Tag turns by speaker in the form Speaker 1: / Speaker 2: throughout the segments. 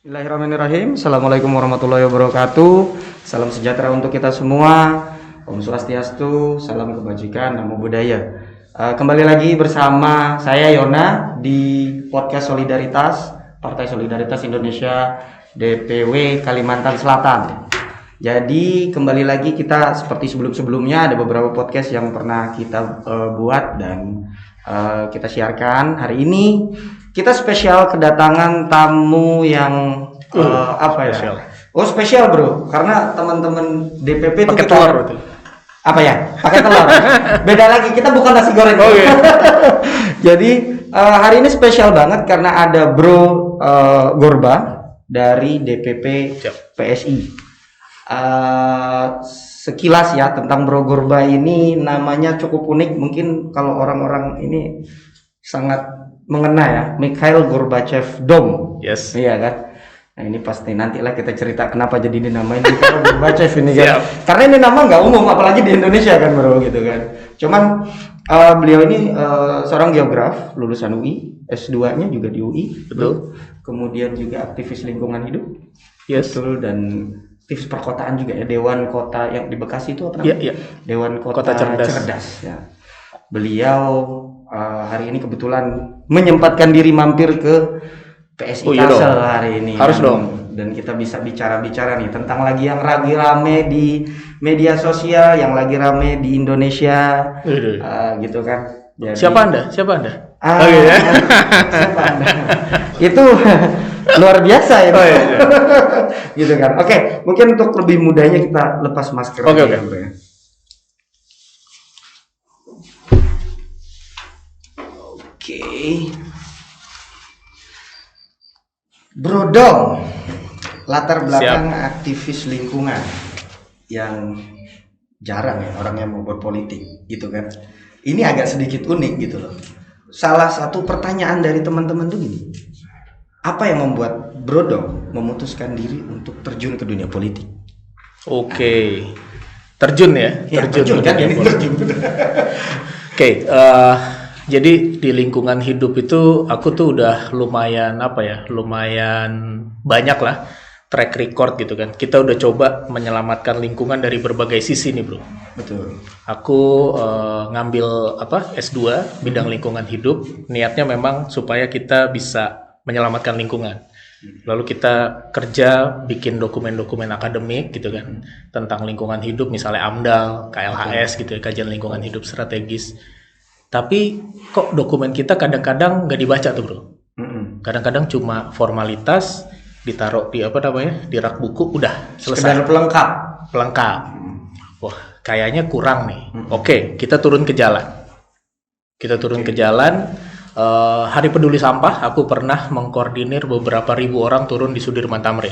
Speaker 1: Bismillahirrahmanirrahim. Assalamualaikum warahmatullahi wabarakatuh. Salam sejahtera untuk kita semua. Om Swastiastu, salam kebajikan, namo buddhaya. Kembali lagi bersama saya Yona di podcast Solidaritas Partai Solidaritas Indonesia DPW Kalimantan Selatan. Jadi kembali lagi kita seperti sebelum-sebelumnya ada beberapa podcast yang pernah kita buat dan kita siarkan. Hari ini kita spesial kedatangan tamu yang
Speaker 2: spesial.
Speaker 1: Oh spesial bro, karena teman-teman DPP itu
Speaker 2: Pakai
Speaker 1: kita
Speaker 2: telur betul.
Speaker 1: apa ya? Pakai telur. Beda lagi, kita bukan nasi goreng.
Speaker 2: Oh iya.
Speaker 1: Jadi hari ini spesial banget karena ada Bro Gorba dari DPP PSI. Sekilas ya tentang Bro Gorba ini, namanya cukup unik. Mungkin kalau orang-orang ini sangat mengena ya, Mikhail Gorbachev Dom.
Speaker 2: Yes.
Speaker 1: Iya kan? Nah ini pasti nantilah kita cerita kenapa jadi dinamain Mikhail Gorbachev ini kan. Karena ini nama nggak umum, apalagi di Indonesia kan bro gitu kan. Cuman beliau ini seorang geograf, lulusan UI, S2-nya juga di UI.
Speaker 2: Betul.
Speaker 1: Kemudian juga aktivis lingkungan hidup.
Speaker 2: Yes.
Speaker 1: Betul, dan aktivis perkotaan juga ya, Dewan Kota yang di Bekasi itu apa namanya?
Speaker 2: Iya.
Speaker 1: Dewan Kota,
Speaker 2: Kota
Speaker 1: Cerdas ya. Beliau hari ini kebetulan menyempatkan diri mampir ke PSI Kalsel hari ini.
Speaker 2: Harus
Speaker 1: dan,
Speaker 2: dong.
Speaker 1: Dan kita bisa bicara-bicara nih tentang lagi yang lagi rame di media sosial, yang lagi rame di Indonesia, gitu kan. Jadi,
Speaker 2: Siapa Anda? Siapa Anda?
Speaker 1: iya. Siapa Anda? Itu luar biasa itu.
Speaker 2: Oh, iya.
Speaker 1: Gitu kan. Oke, mungkin untuk lebih mudahnya kita lepas masker.
Speaker 2: Oke.
Speaker 1: Oke. Brodong, latar belakang aktivis lingkungan yang jarang ya orang yang mau berpolitik gitu kan. Ini agak sedikit unik gitu loh. Salah satu pertanyaan dari teman-teman tuh gini, apa yang membuat Brodong memutuskan diri untuk terjun ke dunia politik?
Speaker 2: Oke. Terjun ya?
Speaker 1: Terjun kan ini terjun.
Speaker 2: Oke, jadi di lingkungan hidup itu aku tuh udah lumayan banyak lah track record gitu kan. Kita udah coba menyelamatkan lingkungan dari berbagai sisi nih bro.
Speaker 1: Betul.
Speaker 2: Aku ngambil S2 bidang lingkungan hidup. Niatnya memang supaya kita bisa menyelamatkan lingkungan. Lalu kita kerja bikin dokumen-dokumen akademik gitu kan tentang lingkungan hidup, misalnya AMDAL, KLHS gitu ya, kajian lingkungan hidup strategis. Tapi kok dokumen kita kadang-kadang nggak dibaca tuh bro. Kadang-kadang cuma formalitas, ditaruh di di rak buku, udah selesai.
Speaker 1: Sekedar pelengkap.
Speaker 2: Wah kayaknya kurang nih. Oke, kita turun ke jalan. Hari Peduli Sampah, aku pernah mengkoordinir beberapa ribu orang turun di Sudirman Tamrin.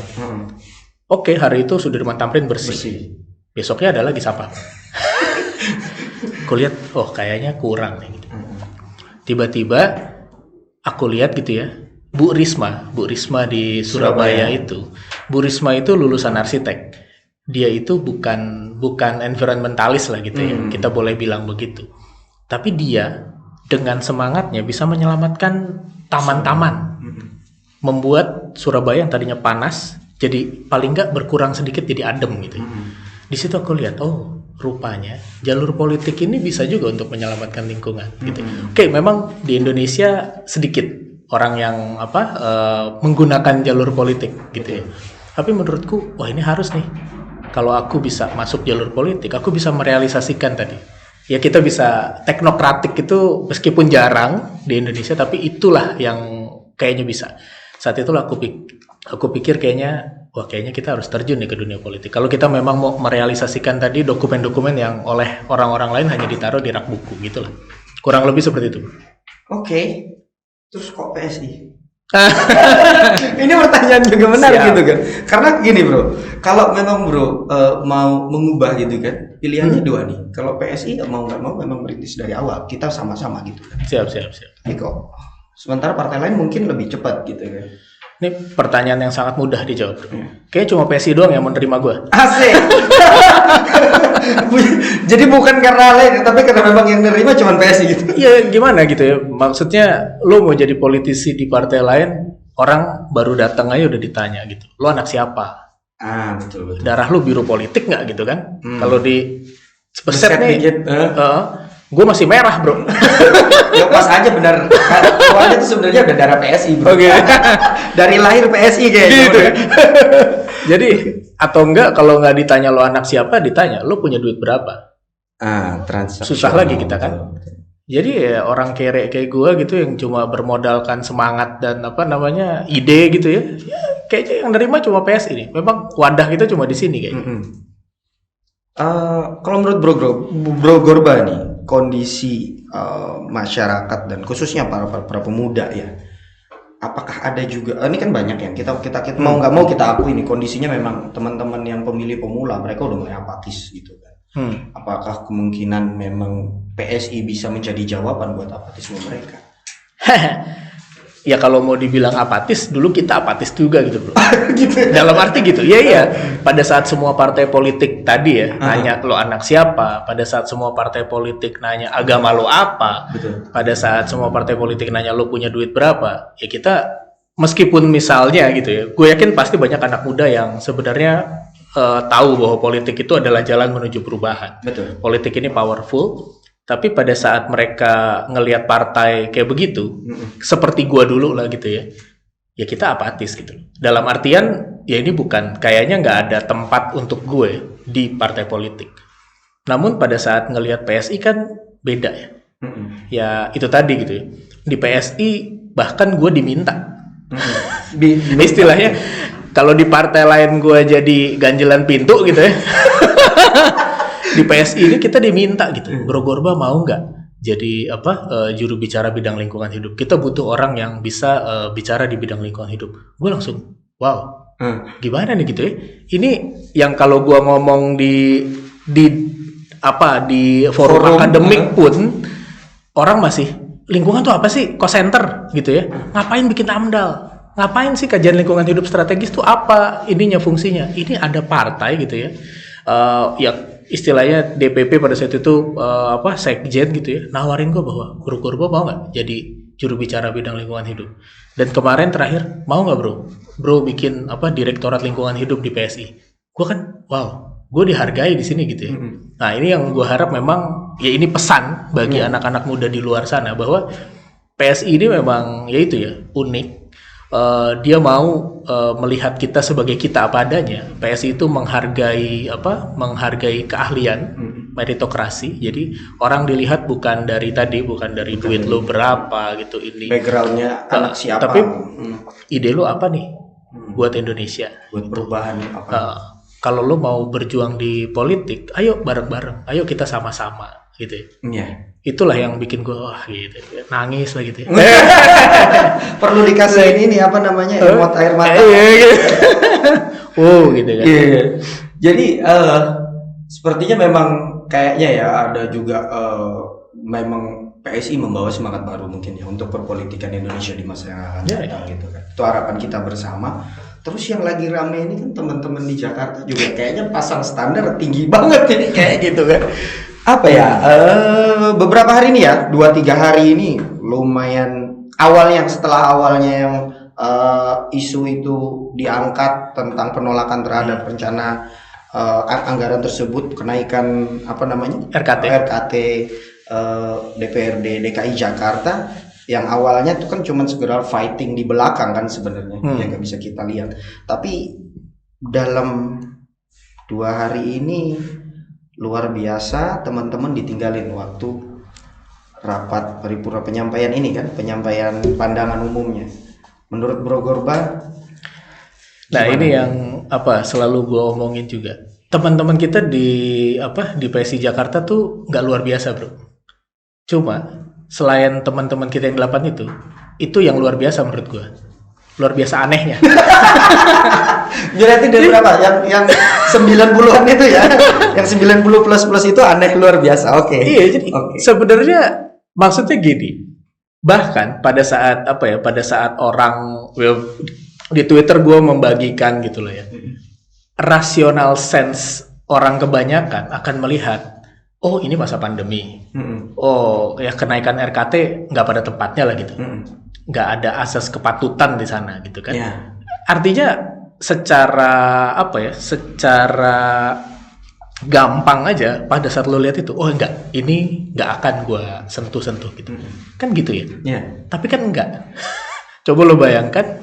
Speaker 2: Oke, hari itu Sudirman Tamrin bersih. Besoknya ada lagi sampah. Aku lihat, kayaknya kurang nih. Tiba-tiba aku lihat gitu ya, Bu Risma di Surabaya itu. Bu Risma itu lulusan arsitek. Dia itu bukan environmentalis lah gitu ya. Kita boleh bilang begitu. Tapi dia dengan semangatnya bisa menyelamatkan taman-taman. Membuat Surabaya yang tadinya panas jadi paling nggak berkurang sedikit jadi adem gitu. Di situ aku lihat, rupanya jalur politik ini bisa juga untuk menyelamatkan lingkungan gitu. Oke, memang di Indonesia sedikit orang yang menggunakan jalur politik gitu ya. Tapi menurutku, ini harus nih. Kalau aku bisa masuk jalur politik, aku bisa merealisasikan tadi. Ya kita bisa teknokratik itu meskipun jarang di Indonesia, tapi itulah yang kayaknya bisa. Saat itulah aku pikir kayaknya kita harus terjun nih ke dunia politik. Kalau kita memang mau merealisasikan tadi dokumen-dokumen yang oleh orang-orang lain hanya ditaruh di rak buku gitu lah. Kurang lebih seperti itu.
Speaker 1: Oke. Terus kok PSI? Ini pertanyaan juga menarik gitu kan. Karena gini bro, kalau memang bro mau mengubah gitu kan, pilihannya dua nih. Kalau PSI mau nggak mau memang merintis dari awal, kita sama-sama gitu kan.
Speaker 2: Siap.
Speaker 1: Ini kok sementara partai lain mungkin lebih cepat gitu kan.
Speaker 2: Ini pertanyaan yang sangat mudah dijawab. Kayaknya cuma PSI doang yang menerima gue.
Speaker 1: Asik. Jadi bukan karena lain, tapi karena memang yang nerima cuma PSI gitu.
Speaker 2: Iya, gimana gitu ya. Maksudnya lo mau jadi politisi di partai lain, Orang baru datang aja udah ditanya gitu, lo anak siapa?
Speaker 1: Betul.
Speaker 2: Darah lu biru politik nggak gitu kan? Kalau di
Speaker 1: Beset
Speaker 2: Speset nih,
Speaker 1: dikit.
Speaker 2: gue masih merah bro.
Speaker 1: Ya pas aja benar. Keluarnya tuh sebenarnya udah darah PSI bro.
Speaker 2: Oke.
Speaker 1: Dari lahir PSI kayaknya.
Speaker 2: Gitu. Jadi atau enggak kalau nggak ditanya lo anak siapa, ditanya lo punya duit berapa?
Speaker 1: Transaksional.
Speaker 2: Susah lagi kita kan. Jadi ya orang kere kayak gue gitu yang cuma bermodalkan semangat dan ide gitu ya. Ya kayaknya yang nerima cuma PSI nih. Memang wadah kita cuma di sini kayaknya.
Speaker 1: Kalau menurut Bro Gorba nih, kondisi masyarakat dan khususnya para pemuda ya, apakah ada juga ini kan banyak yang kita mau nggak mau kita akui ini kondisinya memang teman-teman yang pemilih pemula mereka udah mulai apatis gitu kan. Apakah kemungkinan memang PSI bisa menjadi jawaban buat apatisme mereka?
Speaker 2: Ya kalau mau dibilang apatis, dulu kita apatis juga gitu bro. Gitu. Dalam arti gitu, iya. Pada saat semua partai politik tadi ya, nanya lo anak siapa. Pada saat semua partai politik nanya agama lo apa.
Speaker 1: Betul.
Speaker 2: Pada saat semua partai politik nanya lo punya duit berapa. Ya kita, meskipun misalnya gitu ya, gue yakin pasti banyak anak muda yang sebenarnya tahu bahwa politik itu adalah jalan menuju perubahan.
Speaker 1: Betul.
Speaker 2: Politik ini powerful. Tapi pada saat mereka ngelihat partai kayak begitu, seperti gua dulu lah gitu ya kita apatis gitu. Dalam artian, ya ini bukan, kayaknya nggak ada tempat untuk gue di partai politik. Namun pada saat ngelihat PSI kan beda ya. Ya itu tadi gitu ya. Di PSI bahkan gue diminta. Istilahnya, kalau di partai lain gue jadi ganjelan pintu gitu ya. Di PSI ini kita diminta gitu, Bro Gorba mau nggak jadi juru bicara bidang lingkungan hidup? Kita butuh orang yang bisa bicara di bidang lingkungan hidup. Gue langsung, wow, gimana nih gitu ya? Ini yang kalau gue ngomong di forum akademik pun orang masih lingkungan tuh apa sih? Cost center gitu ya? Ngapain bikin AMDAL? Ngapain sih kajian lingkungan hidup strategis tuh apa ininya fungsinya? Ini ada partai gitu ya. Istilahnya DPP pada saat itu sekjen gitu ya, nawarin gue bahwa Bro Gorba mau nggak jadi juru bicara bidang lingkungan hidup. Dan kemarin terakhir mau nggak bro bikin direktorat lingkungan hidup di PSI. Gue kan wow, gue dihargai di sini gitu ya. Nah ini yang gue harap memang ya ini pesan bagi anak-anak muda di luar sana bahwa PSI ini memang ya itu ya unik. Dia mau melihat kita sebagai kita apa adanya. PSI itu menghargai keahlian, meritokrasi. Jadi orang dilihat bukan dari duit lo berapa gitu ini.
Speaker 1: Backgroundnya anak siapa?
Speaker 2: Tapi ide lo apa nih buat Indonesia?
Speaker 1: Buat perubahan apa?
Speaker 2: Kalau lo mau berjuang di politik, ayo bareng-bareng, ayo kita sama-sama gitu.
Speaker 1: Iya.
Speaker 2: Itulah yang bikin gue gitu, nangis lah gitu.
Speaker 1: Perlu dikasih ini emot air mata.
Speaker 2: Gitu kan.
Speaker 1: Jadi sepertinya memang kayaknya ya ada juga memang PSI membawa semangat baru mungkin ya untuk perpolitikan Indonesia di masa yang akan datang gitu kan. Itu harapan kita bersama. Terus yang lagi rame ini kan teman-teman di Jakarta juga kayaknya pasang standar tinggi banget ini kayak gitu kan. Apa ya, beberapa hari ini ya, 2-3 hari ini lumayan setelah awalnya yang isu itu diangkat tentang penolakan terhadap rencana anggaran tersebut, kenaikan RKT DPRD DKI Jakarta, yang awalnya itu kan cuma sekedar fighting di belakang kan sebenarnya yang nggak bisa kita lihat, tapi dalam 2 hari ini luar biasa teman-teman ditinggalin waktu rapat paripurna penyampaian pandangan umumnya. Menurut Bro Gorba,
Speaker 2: nah ini yang selalu gue omongin juga. Teman-teman kita di PSI Jakarta tuh nggak luar biasa bro. Cuma selain teman-teman kita yang 8 itu yang luar biasa menurut gue. Luar biasa anehnya.
Speaker 1: Berarti dari berapa? Yang 90-an itu ya. Yang 90 plus itu aneh luar biasa. Oke.
Speaker 2: Iya, jadi sebenarnya maksudnya gini. Bahkan pada saat orang di Twitter gue membagikan gitu loh ya. Rational sense orang kebanyakan akan melihat, oh ini masa pandemi. Oh ya kenaikan RKT nggak pada tempatnya lah gitu. nggak ada asas kepatutan di sana gitu kan.
Speaker 1: Ya.
Speaker 2: Artinya secara secara gampang aja pada saat lo lihat itu, oh enggak, ini nggak akan gue sentuh-sentuh gitu, kan gitu ya. Tapi kan enggak. Coba lo bayangkan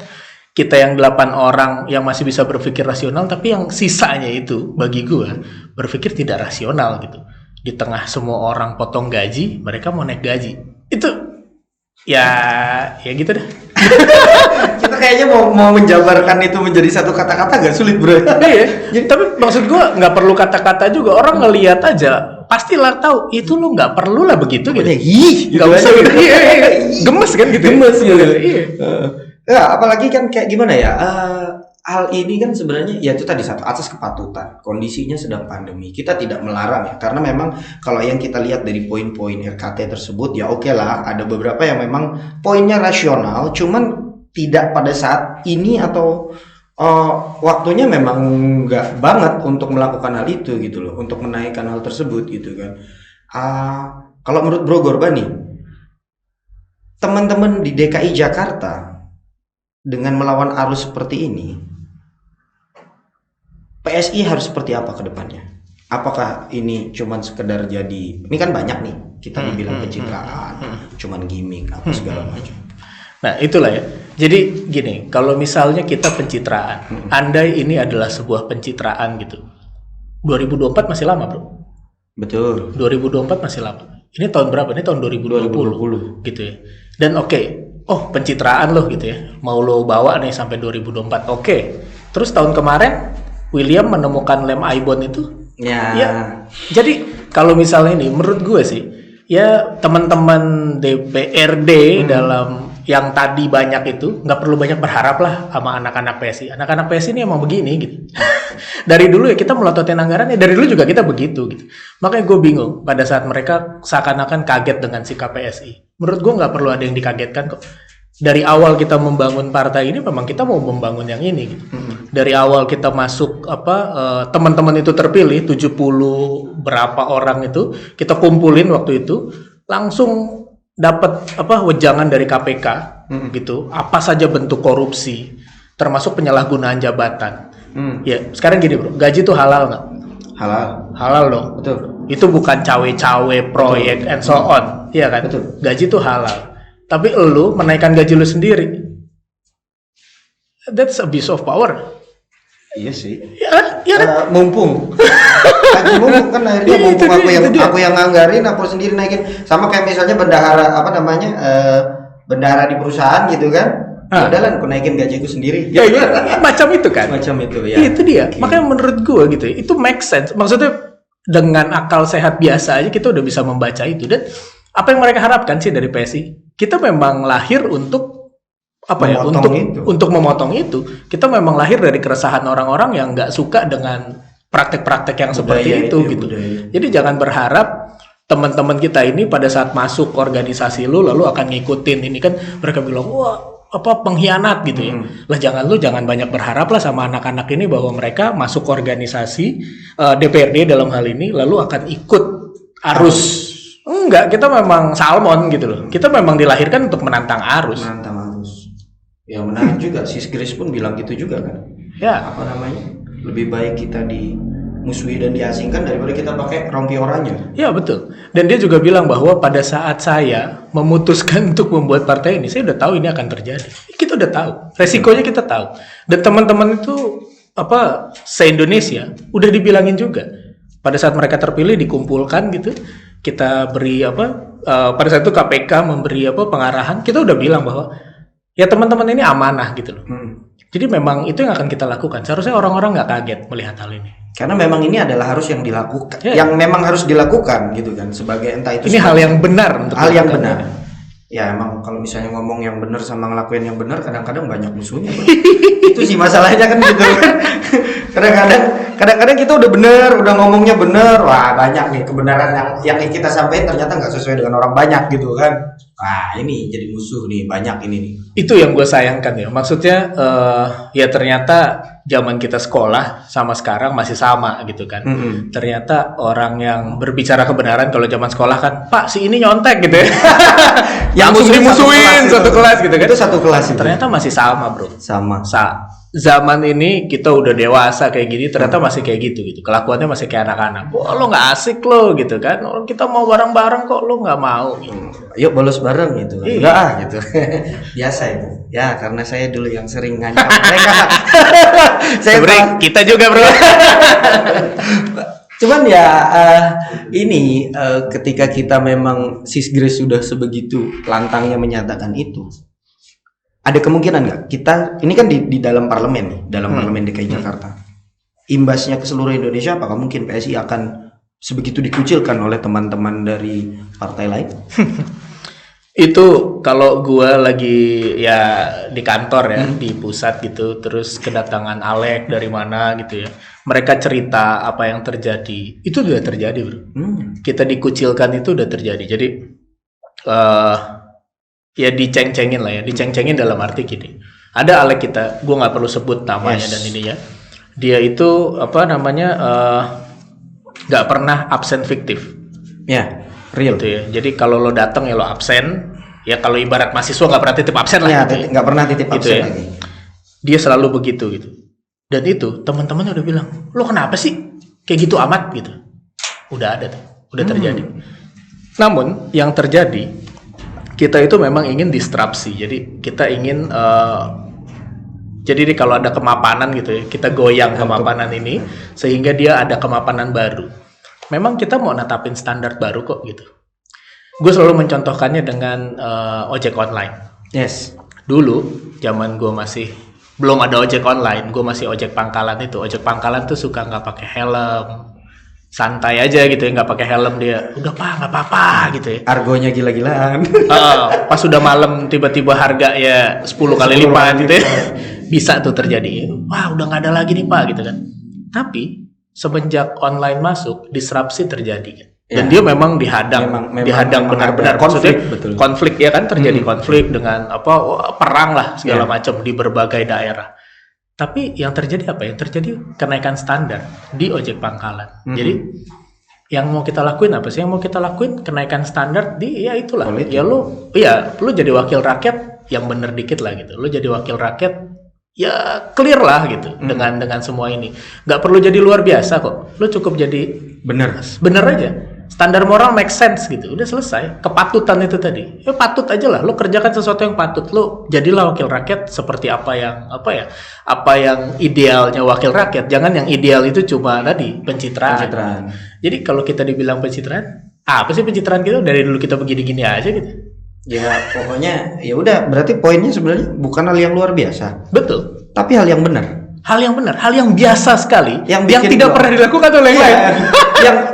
Speaker 2: kita yang 8 orang yang masih bisa berpikir rasional, tapi yang sisanya itu bagi gue berpikir tidak rasional gitu. Di tengah semua orang potong gaji, mereka mau naik gaji. Itu ya gitu deh.
Speaker 1: Kita kayaknya mau menjabarkan itu menjadi satu kata-kata agak sulit, bro.
Speaker 2: Iya. Tapi maksud gue nggak perlu kata-kata juga, orang ngelihat aja pastilah tahu itu lo nggak perlu lah begitu gitu.
Speaker 1: Nggak usah gitu.
Speaker 2: Gemes kan gitu.
Speaker 1: Gemes gitu.
Speaker 2: Iya.
Speaker 1: Ya, apalagi kan kayak gimana ya? Hal ini kan sebenarnya ya itu tadi satu asas kepatutan. Kondisinya sedang pandemi. Kita tidak melarang ya, karena memang kalau yang kita lihat dari poin-poin RKT tersebut ya oke lah, ada beberapa yang memang poinnya rasional, cuman tidak pada saat ini atau waktunya memang nggak banget untuk melakukan hal itu gitu loh, untuk menaikkan hal tersebut gitu kan. Kalau menurut Bro Gorban nih, teman-teman di DKI Jakarta dengan melawan arus seperti ini, PSI harus seperti apa ke depannya? Apakah ini cuman sekedar jadi, ini kan banyak nih kita dibilang pencitraan, cuman gimmick apa segala macam.
Speaker 2: Nah itulah ya. Jadi gini, kalau misalnya kita pencitraan, andai ini adalah sebuah pencitraan gitu, 2024 masih lama bro.
Speaker 1: Betul.
Speaker 2: 2024 masih lama. Ini tahun berapa? Ini tahun 2020 gitu ya. Dan pencitraan loh gitu ya, mau lo bawa nih sampai 2024. Terus tahun kemarin William menemukan lem Aibon itu. Ya. Jadi kalau misalnya ini, menurut gue sih, ya teman-teman DPRD dalam yang tadi banyak itu nggak perlu banyak berharap lah sama anak-anak PSI. Anak-anak PSI ini emang begini gitu. Dari dulu ya kita melototin anggaran ya, dari dulu juga kita begitu gitu. Makanya gue bingung pada saat mereka seakan-akan kaget dengan sikap PSI. Menurut gue nggak perlu ada yang dikagetkan kok. Dari awal kita membangun partai ini memang kita mau membangun yang ini gitu. Dari awal kita masuk teman-teman itu terpilih 70 berapa orang itu kita kumpulin waktu itu, langsung dapat wejangan dari KPK gitu, apa saja bentuk korupsi termasuk penyalahgunaan jabatan. Ya sekarang gini bro, gaji itu halal nggak? Halal dong.
Speaker 1: Betul.
Speaker 2: Itu bukan cawe-cawe proyek and so on, iya kan?
Speaker 1: Betul.
Speaker 2: Gaji itu halal, tapi lu menaikkan gaji lu sendiri, that's abuse of power.
Speaker 1: Iya sih.
Speaker 2: Ya kan?
Speaker 1: Mumpung kan akhirnya mumpung aku yang nganggarin, aku sendiri naikin. Sama kayak misalnya bendahara bendahara di perusahaan gitu kan. Udahlah aku naikin gajiku sendiri.
Speaker 2: Ya, macam itu kan.
Speaker 1: Macam itu ya.
Speaker 2: Itu dia. Makanya menurut gue gitu ya, itu make sense. Maksudnya dengan akal sehat biasa aja kita udah bisa membaca itu. Dan apa yang mereka harapkan sih dari PSI? Kita memang lahir untuk untuk memotong itu. Kita memang lahir dari keresahan orang-orang yang nggak suka dengan praktek-praktek yang seperti itu gitu. Jadi jangan berharap teman-teman kita ini pada saat masuk organisasi lu lalu akan ngikutin ini kan, mereka bilang wah pengkhianat gitu ya. Lah jangan banyak berharap lah sama anak-anak ini bahwa mereka masuk organisasi DPRD dalam hal ini lalu akan ikut arus. Enggak, kita memang salmon gitu loh. Kita memang dilahirkan untuk menantang arus.
Speaker 1: Ya menarik juga, Sis Grace pun bilang gitu juga kan.
Speaker 2: Ya.
Speaker 1: Lebih baik kita dimusuhi dan diasingkan daripada kita pakai rompi oranye.
Speaker 2: Ya betul. Dan dia juga bilang bahwa pada saat saya memutuskan untuk membuat partai ini, saya udah tahu ini akan terjadi. Kita udah tahu, resikonya kita tahu. Dan teman-teman itu se-Indonesia udah dibilangin juga. Pada saat mereka terpilih dikumpulkan gitu, kita beri pada saat itu KPK memberi pengarahan, kita udah bilang bahwa ya teman-teman ini amanah gitu loh. Jadi memang itu yang akan kita lakukan. Seharusnya orang-orang nggak kaget melihat hal ini.
Speaker 1: Karena memang ini adalah harus yang dilakukan, yang memang harus dilakukan gitu kan. Sebagai entah itu.
Speaker 2: Ini hal yang benar untuk
Speaker 1: hal yang benar. Ya emang kalau misalnya ngomong yang benar sama ngelakuin yang benar kadang-kadang banyak musuhnya. Itu sih masalahnya kan gitu kan. Kadang-kadang kita udah benar, udah ngomongnya benar, wah banyak nih kebenaran yang kita sampaikan ternyata nggak sesuai dengan orang banyak gitu kan. Wah ini jadi musuh nih, banyak ini nih.
Speaker 2: Itu yang gue sayangkan ya. Maksudnya ya ternyata zaman kita sekolah sama sekarang masih sama gitu kan. Ternyata orang yang berbicara kebenaran kalau zaman sekolah kan, Pak si ini nyontek gitu ya. Yang langsung dimusuhin satu kelas gitu kan.
Speaker 1: Itu satu kelas itu.
Speaker 2: Ternyata masih sama bro.
Speaker 1: Sama.
Speaker 2: Zaman ini kita udah dewasa kayak gini, ternyata masih kayak gitu. Kelakuannya masih kayak anak-anak. Wah lo nggak asik lo gitu kan. Kita mau bareng-bareng kok lo nggak mau. Gitu.
Speaker 1: Yuk bolos bareng gitu.
Speaker 2: Iya.
Speaker 1: Enggak gitu. Biasa itu. Ya karena saya dulu yang sering ngancam mereka.
Speaker 2: Sebenarnya kita juga bro.
Speaker 1: Cuman ya ini ketika kita memang Sis Grace sudah sebegitu lantangnya menyatakan itu, ada kemungkinan nggak kita ini kan di dalam parlemen nih, dalam parlemen DKI Jakarta, imbasnya ke seluruh Indonesia, apakah mungkin PSI akan sebegitu dikucilkan oleh teman-teman dari partai lain?
Speaker 2: Itu kalau gue lagi ya di kantor ya di pusat gitu, terus kedatangan Alek dari mana gitu ya, mereka cerita apa yang terjadi, itu udah terjadi bro. Kita dikucilkan itu udah terjadi. Jadi ya diceng-cengin lah ya, diceng-cengin dalam arti gini, ada Alek kita, gue nggak perlu sebut namanya dan ini ya, dia itu apa namanya nggak pernah absen fiktif.
Speaker 1: Ya, real.
Speaker 2: Gitu ya. Jadi kalau lo datang ya lo absen. Ya kalau ibarat mahasiswa nggak pernah titip absen lah.
Speaker 1: Ya,
Speaker 2: gitu.
Speaker 1: nggak pernah titip absen
Speaker 2: gitu ya.
Speaker 1: lagi.
Speaker 2: Dia selalu begitu gitu. Dan itu teman-temannya udah bilang, lo kenapa sih kayak gitu amat gitu. Udah ada tuh, udah terjadi. Namun yang terjadi, kita itu memang ingin disrupsi. Jadi kita ingin jadi kalau ada kemapanan gitu ya, kita goyang kemapanan ini sehingga dia ada kemapanan baru. Memang kita mau natapin standar baru kok gitu. Gue selalu mencontohkannya dengan ojek online.
Speaker 1: Yes.
Speaker 2: Dulu zaman gue masih belum ada ojek online, gue masih ojek pangkalan itu. Ojek pangkalan tuh suka nggak pakai helm, santai aja gitu ya, nggak pakai helm dia. Udah pak nggak apa-apa gitu ya.
Speaker 1: Argonya gila-gilaan.
Speaker 2: Pas udah malam tiba-tiba harga ya 10 kali lipat gitu ya. Bisa tuh terjadi. Wah udah nggak ada lagi nih pak gitu kan. Tapi semenjak online masuk, disrupsi terjadi. Dan dia memang dihadang, dihadang benar-benar konflik ya kan, terjadi konflik dengan perang lah segala macam di berbagai daerah. Tapi yang terjadi apa? Yang terjadi kenaikan standar di ojek pangkalan. Jadi yang mau kita lakuin apa sih? Yang mau kita lakuin kenaikan standar di ya itulah. Ya lu jadi wakil rakyat yang bener dikit lah gitu. Lu jadi wakil rakyat ya clear lah gitu dengan semua ini. Nggak perlu jadi luar biasa kok. Lu cukup jadi bener aja. Standar moral make sense gitu, udah selesai. Kepatutan itu tadi, ya patut aja lah. Lo kerjakan sesuatu yang patut, lo jadilah wakil rakyat seperti apa yang idealnya wakil rakyat. Jangan yang ideal itu cuma tadi pencitraan. Jadi kalau kita dibilang pencitraan, apa sih pencitraan kita? Dari dulu kita begini-gini aja gitu.
Speaker 1: Ya pokoknya ya udah, berarti poinnya sebenarnya bukan hal yang luar biasa.
Speaker 2: Betul.
Speaker 1: Tapi hal yang benar.
Speaker 2: Hal yang benar, hal yang biasa sekali, yang tidak pernah dilakukan oleh yang lain.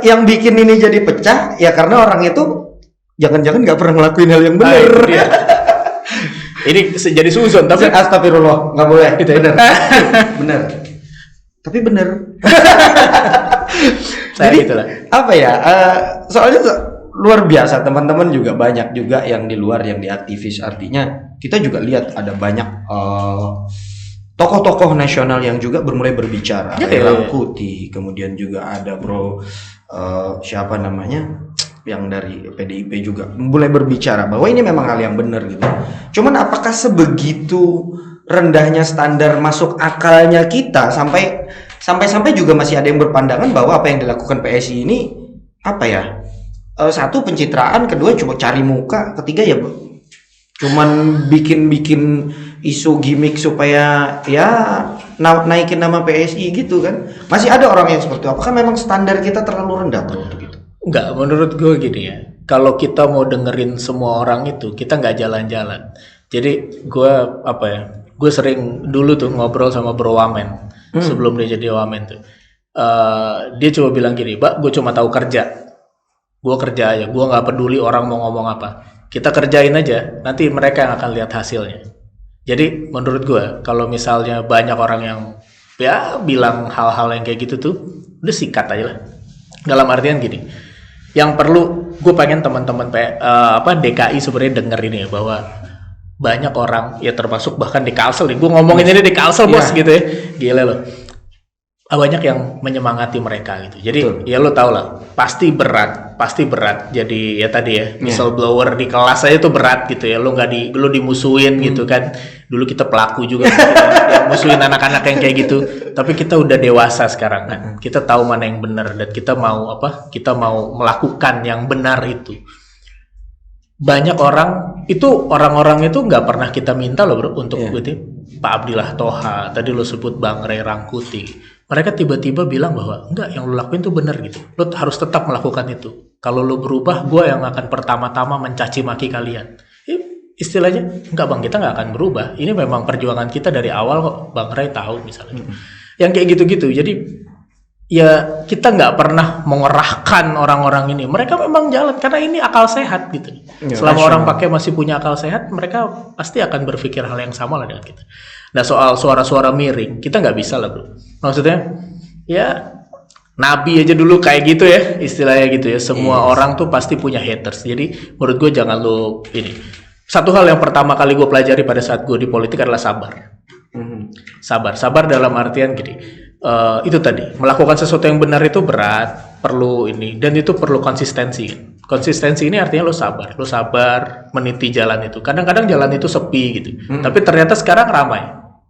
Speaker 1: yang bikin ini jadi pecah ya karena orang itu jangan-jangan nggak pernah ngelakuin hal yang benar.
Speaker 2: Ini jadi suzon, tapi
Speaker 1: astagfirullah, nggak boleh. Gitu ya? Benar. Tapi benar. Jadi itulah. Apa ya? Soalnya luar biasa, teman-teman juga banyak juga yang di luar yang di aktivis. Artinya kita juga lihat ada banyak tokoh-tokoh nasional yang juga mulai berbicara. Rangkuti, kemudian juga ada siapa namanya yang dari PDIP juga mulai berbicara bahwa ini memang hal yang benar gitu. Cuman apakah sebegitu rendahnya standar masuk akalnya kita sampai juga masih ada yang berpandangan bahwa apa yang dilakukan PSI ini apa ya? Satu pencitraan, kedua cuma cari muka, ketiga ya cuman bikin isu gimmick supaya ya naikin nama PSI gitu kan. Masih ada orang yang seperti itu. Apakah memang standar kita terlalu rendah untuk itu? Enggak,
Speaker 2: menurut gue gini ya. Kalau kita mau dengerin semua orang itu, kita nggak jalan-jalan. Jadi gue sering dulu tuh ngobrol sama Bro Wamen sebelum dia jadi Wamen tuh. Dia coba bilang gini, Mbak, gue cuma tahu kerja. Gue kerja aja, gue nggak peduli orang mau ngomong apa. Kita kerjain aja, nanti mereka yang akan lihat hasilnya. Jadi menurut gue, kalau misalnya banyak orang yang ya bilang hal-hal yang kayak gitu tuh, udah sikat aja lah. Dalam artian gini, yang perlu gue pengen teman-teman DKI sebenarnya denger ini ya, bahwa banyak orang ya termasuk bahkan di Kalsel nih, gue ngomongin ini di Kalsel bos gitu ya, gila loh. Banyak yang menyemangati mereka gitu. Jadi ya lo tau lah, pasti berat. Jadi ya tadi ya, whistleblower di kelas aja tuh berat gitu ya. Lo lo dimusuhin gitu kan. Dulu kita pelaku juga gitu, ya, musuhin anak-anak yang kayak gitu. Tapi kita udah dewasa sekarang kan. Kita tahu mana yang benar dan kita mau apa? Kita mau melakukan yang benar itu. Banyak orang-orang itu nggak pernah kita minta loh bro untuk gitu. Pak Abdillah Toha, tadi lo sebut Bang Ray Rangkuti. Mereka tiba-tiba bilang bahwa enggak, yang lo lakuin tuh benar gitu. Lo harus tetap melakukan itu. Kalau lo berubah, gue yang akan pertama-tama mencaci maki kalian. Istilahnya, enggak bang, kita nggak akan berubah. Ini memang perjuangan kita dari awal kok. Bang Ray tahu misalnya. Yang kayak gitu-gitu. Jadi ya kita nggak pernah mengerahkan orang-orang ini. Mereka memang jalan karena ini akal sehat gitu. Selama orang pakai masih punya akal sehat, mereka pasti akan berpikir hal yang sama lah dengan kita. Nah soal suara-suara miring, kita nggak bisa lah bro. Maksudnya, ya Nabi aja dulu kayak gitu ya, istilahnya gitu ya. Semua orang tuh pasti punya haters. Jadi menurut gue jangan lo ini. Satu hal yang pertama kali gue pelajari pada saat gue di politik adalah sabar. Sabar dalam artian gini. Itu tadi, melakukan sesuatu yang benar itu berat, perlu ini, dan itu perlu konsistensi. Konsistensi ini artinya lo sabar meniti jalan itu. Kadang-kadang jalan itu sepi gitu, tapi ternyata sekarang ramai.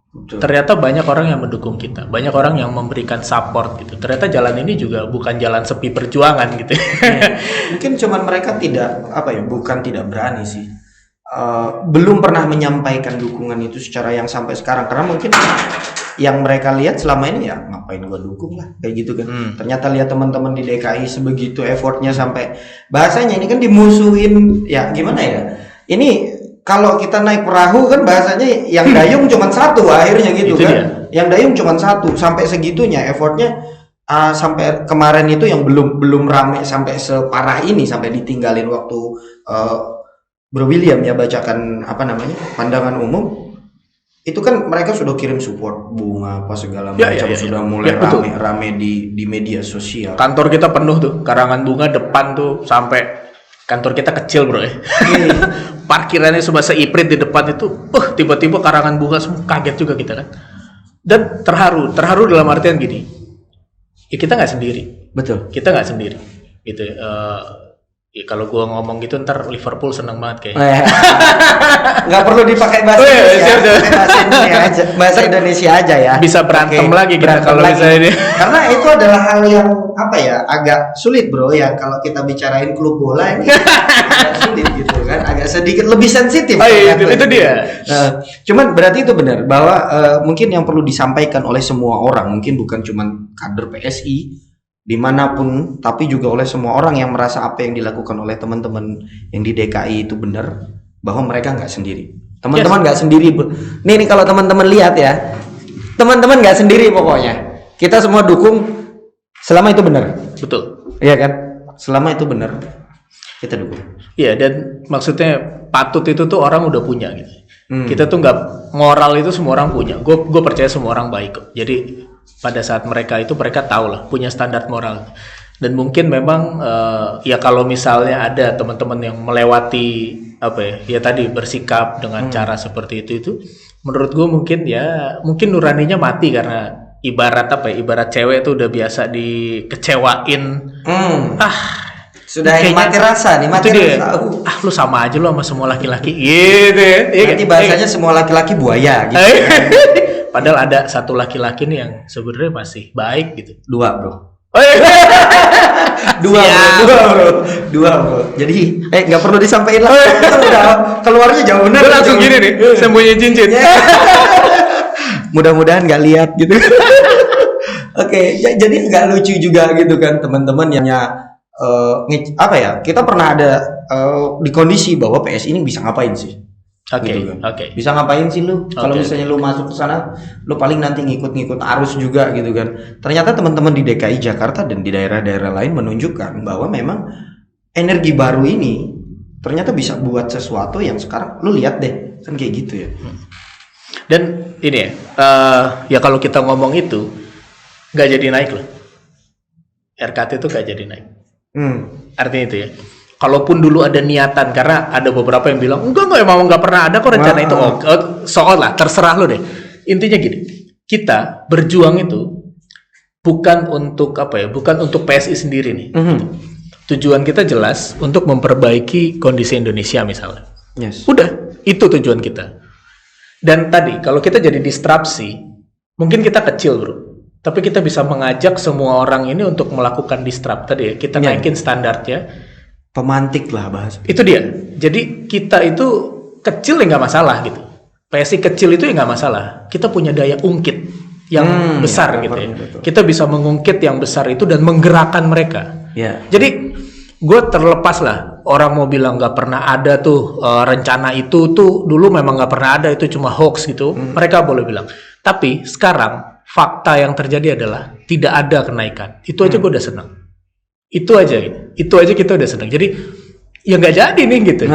Speaker 2: Betul. Ternyata banyak orang yang mendukung kita, banyak orang yang memberikan support gitu. Ternyata jalan ini juga bukan jalan sepi perjuangan gitu.
Speaker 1: Mungkin cuman mereka bukan tidak berani sih. Belum pernah menyampaikan dukungan itu secara yang sampai sekarang, karena mungkin yang mereka lihat selama ini ya ngapain gua dukung lah kayak gitu kan. Ternyata lihat teman-teman di DKI sebegitu effortnya sampai bahasanya ini kan dimusuhin ya gimana ya. Ini kalau kita naik perahu kan bahasanya yang dayung cuma satu akhirnya gitu itu kan. Dia. Yang dayung cuma satu sampai segitunya effortnya sampai kemarin itu yang belum rame sampai separah ini sampai ditinggalin waktu Bro William ya bacakan pandangan umum. Itu kan mereka sudah kirim support bunga apa segala macam sudah mulai rame di media sosial.
Speaker 2: Kantor kita penuh tuh, karangan bunga depan tuh sampai kantor kita kecil bro ya. Parkirannya cuma seiprit di depan itu, tiba-tiba karangan bunga semua, kaget juga kita kan. Dan terharu dalam artian gini, ya kita nggak sendiri.
Speaker 1: Betul.
Speaker 2: Kita nggak sendiri. Gitu. Ya, kalau gua ngomong gitu ntar Liverpool seneng banget kayaknya.
Speaker 1: Nggak perlu dipakai bahasa Indonesia, bahasa Indonesia aja ya.
Speaker 2: Bisa berantem lagi kita kalau misalnya ini.
Speaker 1: Karena itu adalah hal yang agak sulit bro ya kalau kita bicarain klub bola ini agak sulit gitu kan, agak sedikit lebih sensitif.
Speaker 2: Itu dia.
Speaker 1: Cuman berarti itu benar bahwa mungkin yang perlu disampaikan oleh semua orang, mungkin bukan cuman kader PSI dimanapun, tapi juga oleh semua orang yang merasa apa yang dilakukan oleh teman-teman yang di DKI itu benar, bahwa mereka nggak sendiri. Teman-teman nggak sendiri. Nih kalau teman-teman lihat ya, teman-teman nggak sendiri pokoknya. Kita semua dukung selama itu benar.
Speaker 2: Betul.
Speaker 1: Iya kan? Selama itu benar, kita dukung.
Speaker 2: Iya, dan maksudnya patut itu tuh orang udah punya gitu. Kita tuh nggak, moral itu semua orang punya. Gue percaya semua orang baik kok. Jadi pada saat mereka tahu lah punya standar moral. Dan mungkin memang ya kalau misalnya ada teman-teman yang melewati ya tadi bersikap dengan cara seperti itu menurut gue mungkin nuraninya mati karena ibarat cewek tuh udah biasa dikecewain.
Speaker 1: Sudah mati rasa nih, mati rasa.
Speaker 2: Lu sama aja lu sama semua laki-laki gitu ya.
Speaker 1: Nanti bahasanya semua laki-laki buaya gitu.
Speaker 2: Padahal ada satu laki-laki nih yang sebenarnya masih baik gitu.
Speaker 1: Dua bro. Dua bro. Jadi nggak perlu disampaikan lah. Udah keluarnya jauh bener.
Speaker 2: Gue langsung gini nih, sembunyi cincin.
Speaker 1: Mudah-mudahan nggak lihat gitu. Oke, jadi nggak lucu juga gitu kan teman-teman yang kita pernah ada di kondisi bahwa PS ini bisa ngapain sih? Oke. Bisa ngapain sih lu? Kalau misalnya lu masuk ke sana, lu paling nanti ngikut-ngikut arus juga gitu kan. Ternyata teman-teman di DKI Jakarta dan di daerah-daerah lain menunjukkan bahwa memang energi baru ini ternyata bisa buat sesuatu yang sekarang lu lihat deh, kan kayak gitu ya.
Speaker 2: Dan ini ya kalau kita ngomong itu nggak jadi naik loh. RKT itu nggak jadi naik. Artinya itu ya. Kalaupun dulu ada niatan, karena ada beberapa yang bilang enggak emang nggak pernah ada kok rencana itu. Soal lah, terserah lo deh. Intinya gini, kita berjuang itu bukan untuk bukan untuk PSI sendiri nih. Tujuan kita jelas untuk memperbaiki kondisi Indonesia misalnya.
Speaker 1: Yes.
Speaker 2: Udah, itu tujuan kita. Dan tadi kalau kita jadi disrupsi, mungkin kita kecil bro, tapi kita bisa mengajak semua orang ini untuk melakukan disrupt tadi ya. Kita naikin standarnya.
Speaker 1: Pemantik lah bahasa.
Speaker 2: Itu dia. Jadi kita itu kecil ya nggak masalah gitu. PSI kecil itu ya nggak masalah. Kita punya daya ungkit yang besar gitu ya.
Speaker 1: Betul.
Speaker 2: Kita bisa mengungkit yang besar itu dan menggerakkan mereka.
Speaker 1: Ya.
Speaker 2: Jadi gue terlepas lah. Orang mau bilang nggak pernah ada tuh rencana itu tuh dulu memang nggak pernah ada, itu cuma hoax gitu. Mereka boleh bilang. Tapi sekarang fakta yang terjadi adalah tidak ada kenaikan. Itu aja gue udah senang. Itu aja kita udah senang. Jadi ya nggak jadi nih gitu.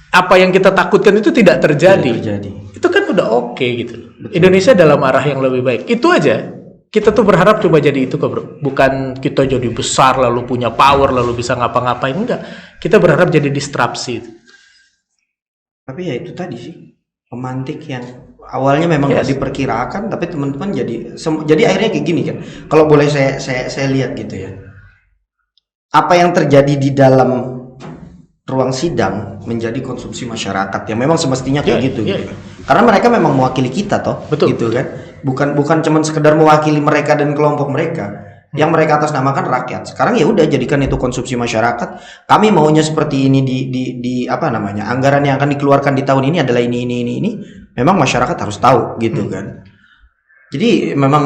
Speaker 2: Apa yang kita takutkan itu tidak terjadi. Itu kan udah oke gitu. Betul. Indonesia dalam arah yang lebih baik. Itu aja. Kita tuh berharap coba jadi itu kok bro. Bukan kita jadi besar lalu punya power lalu bisa ngapa-ngapain, enggak. Kita berharap jadi disrupsi.
Speaker 1: Tapi ya itu tadi sih, pemantik yang awalnya memang nggak diperkirakan, tapi teman-teman jadi akhirnya kayak gini kan. Kalau boleh saya lihat gitu ya. Apa yang terjadi di dalam ruang sidang menjadi konsumsi masyarakat yang memang semestinya kayak gitu. Karena mereka memang mewakili kita toh.
Speaker 2: Betul.
Speaker 1: Gitu kan. Bukan cuma sekedar mewakili mereka dan kelompok mereka. Yang mereka atasnamakan rakyat. Sekarang ya udah jadikan itu konsumsi masyarakat. Kami maunya seperti ini di apa namanya? Anggaran yang akan dikeluarkan di tahun ini adalah ini. Memang masyarakat harus tahu gitu kan. Jadi memang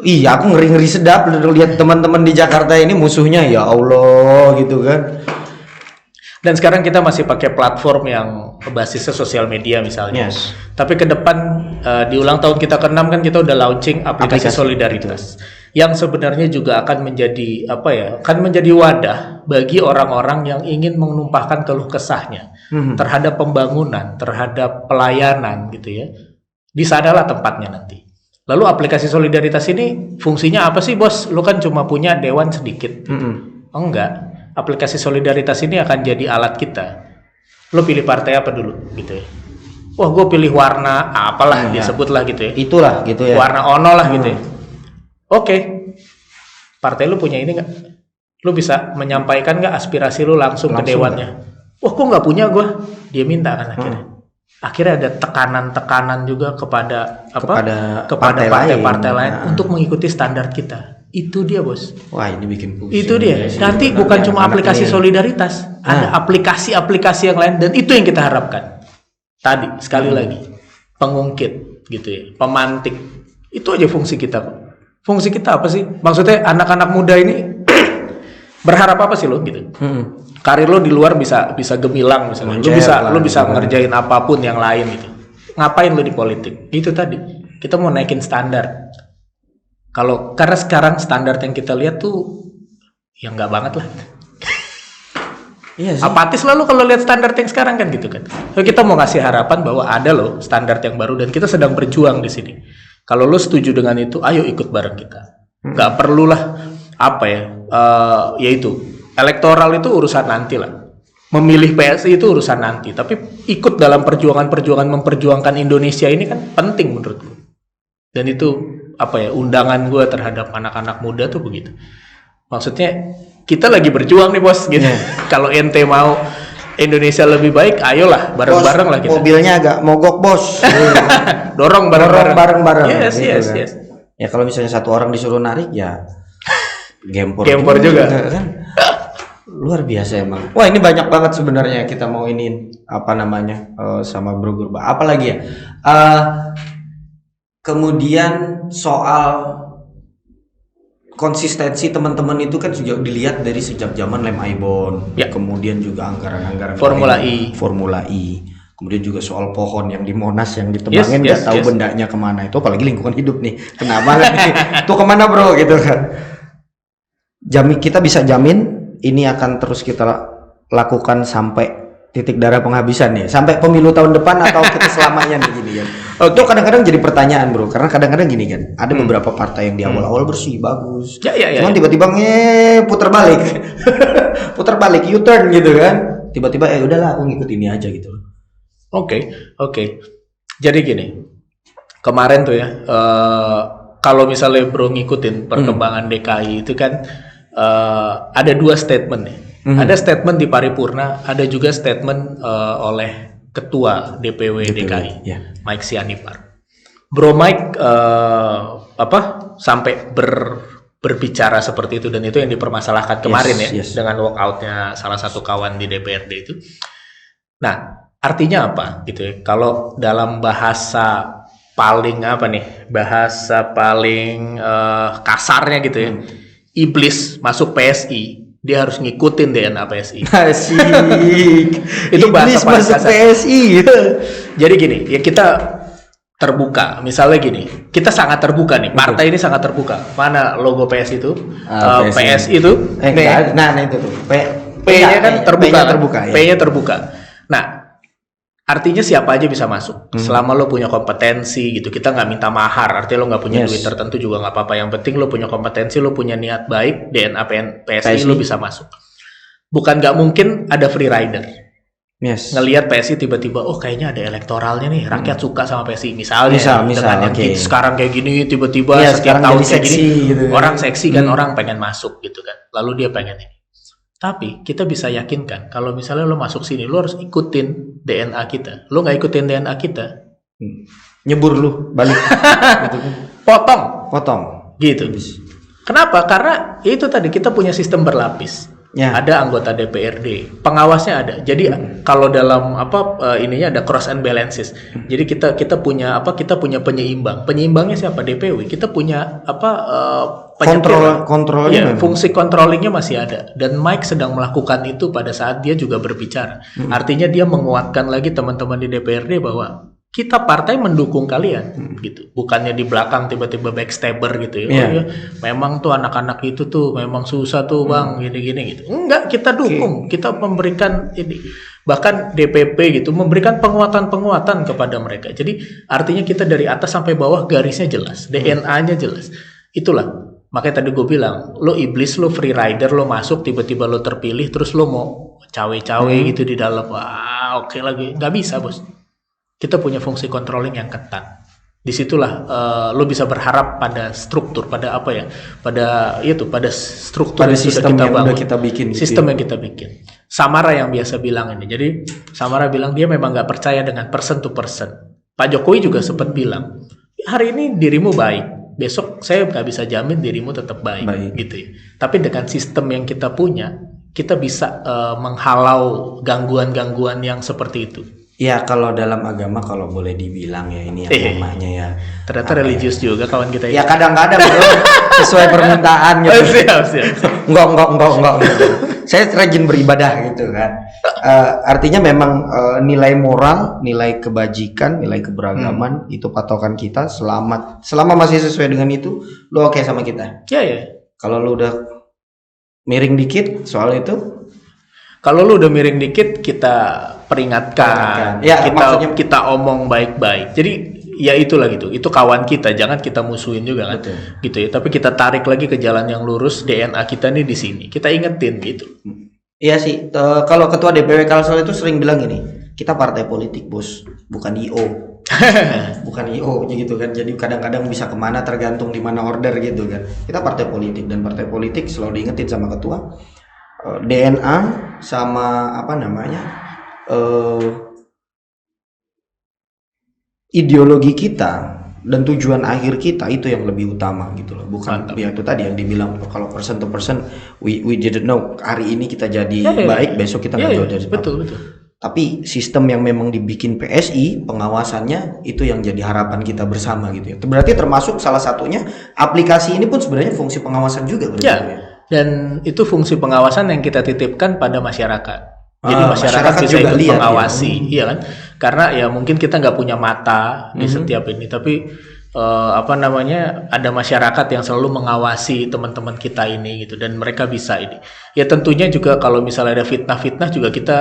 Speaker 1: iya, aku ngeri sedap lihat teman-teman di Jakarta ini musuhnya ya Allah gitu kan.
Speaker 2: Dan sekarang kita masih pakai platform yang basisnya sosial media misalnya.
Speaker 1: Yes.
Speaker 2: Tapi ke depan di ulang tahun kita ke-6 kan kita udah launching aplikasi solidaritas. Yang sebenarnya juga akan menjadi akan menjadi wadah bagi orang-orang yang ingin menumpahkan keluh kesahnya terhadap pembangunan, terhadap pelayanan gitu ya. Di sanalah tempatnya nanti. Lalu aplikasi solidaritas ini fungsinya apa sih bos? Lu kan cuma punya dewan sedikit. Enggak. Aplikasi solidaritas ini akan jadi alat kita. Lu pilih partai apa dulu gitu ya. Wah gue pilih warna apalah disebutlah gitu ya.
Speaker 1: Itulah gitu ya.
Speaker 2: Warna ono lah gitu ya. Oke. Partai lu punya ini nggak? Lu bisa menyampaikan nggak aspirasi lu langsung ke dewannya? Wah kok nggak punya gue? Dia minta kan akhirnya. Akhirnya ada tekanan juga kepada partai-partai lain untuk mengikuti standar kita. Itu dia bos.
Speaker 1: Wah ini bikin pusing.
Speaker 2: Itu dia. Nanti bukan cuma aplikasi solidaritas, ada aplikasi-aplikasi yang lain dan itu yang kita harapkan. Tadi sekali lagi pengungkit gitu ya, pemantik. Itu aja fungsi kita. Fungsi kita apa sih? Maksudnya anak-anak muda ini berharap apa sih lo gitu? Karir lo di luar bisa gemilang misalnya. Lo bisa ngerjain apapun yang lain gitu. Ngapain lo di politik? Itu tadi. Kita mau naikin standar. Karena sekarang standar yang kita lihat tuh ya nggak banget lah. Iya sih. Apatis lah lo kalau lihat standar yang sekarang kan gitu kan. So, kita mau ngasih harapan bahwa ada loh standar yang baru dan kita sedang berjuang di sini. Kalau lo setuju dengan itu, ayo ikut bareng kita. Nggak perlulah yaitu elektoral itu urusan nanti lah. Memilih PSI itu urusan nanti. Tapi ikut dalam perjuangan memperjuangkan Indonesia ini kan penting menurutku. Dan itu undangan gue terhadap anak-anak muda tuh begitu. Maksudnya kita lagi berjuang nih bos gitu. Kalau ente mau Indonesia lebih baik, ayolah bareng-bareng lah kita.
Speaker 1: Mobilnya agak mogok bos.
Speaker 2: Dorong bareng-bareng. Yes.
Speaker 1: Ya kalau misalnya satu orang disuruh narik ya gempor
Speaker 2: juga.
Speaker 1: Kan? Luar biasa emang. Wah ini banyak banget sebenarnya kita mau sama Bro Gurba. Apalagi ya? Kemudian soal konsistensi teman-teman itu kan juga dilihat dari sejak zaman Lem Aibon, kemudian juga anggaran-anggaran Formula E, kemudian juga soal pohon yang di Monas yang ditebangin nggak tahu bendanya kemana itu, apalagi lingkungan hidup nih, kena banget nih, tuh kemana bro gitu kan. Kita bisa jamin ini akan terus kita lakukan sampai titik darah penghabisan nih, sampai pemilu tahun depan atau kita selamanya nih gini kan. Itu kadang-kadang jadi pertanyaan bro, karena kadang-kadang gini kan, ada beberapa partai yang di awal-awal bersih bagus, cuman tiba-tiba puter balik. putar balik U-turn gitu kan. Tiba-tiba udahlah aku ngikut ini aja gitu loh.
Speaker 2: Oke. Jadi gini, kemarin tuh ya, kalau misalnya bro ngikutin perkembangan DKI itu kan ada 2 statement nih. Ada statement di paripurna, ada juga statement oleh ketua DPW DKI,
Speaker 1: ya.
Speaker 2: Mike Sianipar. Bro Mike sampai berbicara seperti itu, dan itu yang dipermasalahkan kemarin dengan walkoutnya salah satu kawan di DPRD itu. Nah, artinya apa gitu ya? Kalau dalam bahasa paling bahasa paling kasarnya gitu ya, iblis masuk PSI, dia harus ngikutin DNA PSI.
Speaker 1: Asik.
Speaker 2: Itu bahasa paling
Speaker 1: masuk
Speaker 2: kasar.
Speaker 1: PSI gitu.
Speaker 2: Jadi gini, ya kita terbuka. Misalnya gini, kita sangat terbuka nih. Partai ini sangat terbuka. Mana logo PS itu? PS itu.
Speaker 1: Nah itu tuh.
Speaker 2: P-nya kan terbuka.
Speaker 1: P-nya
Speaker 2: terbuka. Nah, artinya siapa aja bisa masuk. Selama lo punya kompetensi gitu. Kita nggak minta mahar. Artinya lo nggak punya duit tertentu juga nggak apa-apa. Yang penting lo punya kompetensi, lo punya niat baik, DNA PSI lo bisa masuk. Bukan nggak mungkin ada free rider. Ngelihat PSI tiba-tiba, kayaknya ada elektoralnya nih, rakyat suka sama PSI misalnya. Dengan yang sekarang kayak gini, tiba-tiba setiap tahun kayak gini, gitu, orang seksi kan, orang pengen masuk gitu kan. Lalu dia pengen ini. Tapi kita bisa yakinkan kalau misalnya lo masuk sini, lo harus ikutin DNA kita. Lo nggak ikutin DNA kita,
Speaker 1: nyebur lu balik. Gitu kan. Potong.
Speaker 2: Gitu. Kenapa? Karena itu tadi kita punya sistem berlapis. Ada anggota DPRD, pengawasnya ada. Jadi kalau dalam ininya ada cross and balances. Jadi kita punya penyeimbang. Penyeimbangnya siapa? DPW. Kita punya kontrolnya. Fungsi controllingnya masih ada. Dan Mike sedang melakukan itu pada saat dia juga berbicara. Artinya dia menguatkan lagi teman-teman di DPRD bahwa kita partai mendukung kalian gitu, bukannya di belakang tiba-tiba backstabber gitu ya. Memang tuh anak-anak itu tuh memang susah tuh bang, gini-gini gitu. Enggak, kita dukung, kita memberikan ini, bahkan DPP gitu memberikan penguatan-penguatan kepada mereka. Jadi artinya kita dari atas sampai bawah garisnya jelas, DNA-nya jelas. Itulah makanya tadi gue bilang, lo iblis, lo free rider, lo masuk tiba-tiba lo terpilih terus lo mau cawe-cawe gitu di dalam. Oke lagi, nggak bisa bos. Kita punya fungsi controlling yang ketat. Disitulah lo bisa berharap pada struktur, pada struktur
Speaker 1: pada
Speaker 2: yang
Speaker 1: sistem
Speaker 2: sudah kita
Speaker 1: yang
Speaker 2: bangun,
Speaker 1: udah kita bikin.
Speaker 2: Sistem yang kita bikin. Samara yang biasa bilang ini. Jadi Samara bilang dia memang nggak percaya dengan person to person. Pak Jokowi juga sempat bilang, hari ini dirimu baik, besok saya nggak bisa jamin dirimu tetap baik. Gitu ya. Tapi dengan sistem yang kita punya, kita bisa menghalau gangguan-gangguan yang seperti itu.
Speaker 1: Ya kalau dalam agama kalau boleh dibilang ya ini agamanya ya.
Speaker 2: Ternyata religius juga kawan kita
Speaker 1: ya. Ya kadang-kadang bro, sesuai permintaan gitu.
Speaker 2: Siap.
Speaker 1: Enggak. Saya rajin beribadah gitu kan. Artinya memang nilai moral, nilai kebajikan, nilai keberagaman itu patokan kita. Selama masih sesuai dengan itu, lo oke sama kita.
Speaker 2: Ya.
Speaker 1: Kalau lo udah miring dikit soal itu.
Speaker 2: Kalau lu udah miring dikit, kita peringatkan. Ya, kita omong baik-baik. Jadi ya itulah gitu. Itu kawan kita, jangan kita musuhin juga kan. Betul. Gitu ya. Tapi kita tarik lagi ke jalan yang lurus. DNA kita nih di sini. Kita ingetin gitu.
Speaker 1: Iya sih. Kalau ketua DPW Kalsel itu sering bilang gini, kita partai politik bos, bukan IO. Bukan IO gitu kan. Jadi kadang-kadang bisa kemana tergantung di mana order gitu kan. Kita partai politik, dan partai politik selalu diingetin sama ketua. DNA sama ideologi kita dan tujuan akhir kita itu yang lebih utama gitu loh. Bukan ya itu tadi yang dibilang kalau person to person we didn't know hari ini kita jadi baik, besok kita nggak jauh dari
Speaker 2: betul.
Speaker 1: Tapi sistem yang memang dibikin PSI, pengawasannya itu yang jadi harapan kita bersama gitu ya. Berarti termasuk salah satunya aplikasi ini pun sebenarnya fungsi pengawasan juga berarti ya.
Speaker 2: Dan itu fungsi pengawasan yang kita titipkan pada masyarakat. Jadi masyarakat bisa ikut mengawasi, iya kan? Karena ya mungkin kita nggak punya mata di setiap ini, tapi ada masyarakat yang selalu mengawasi teman-teman kita ini gitu, dan mereka bisa ini. Ya tentunya juga kalau misalnya ada fitnah-fitnah juga kita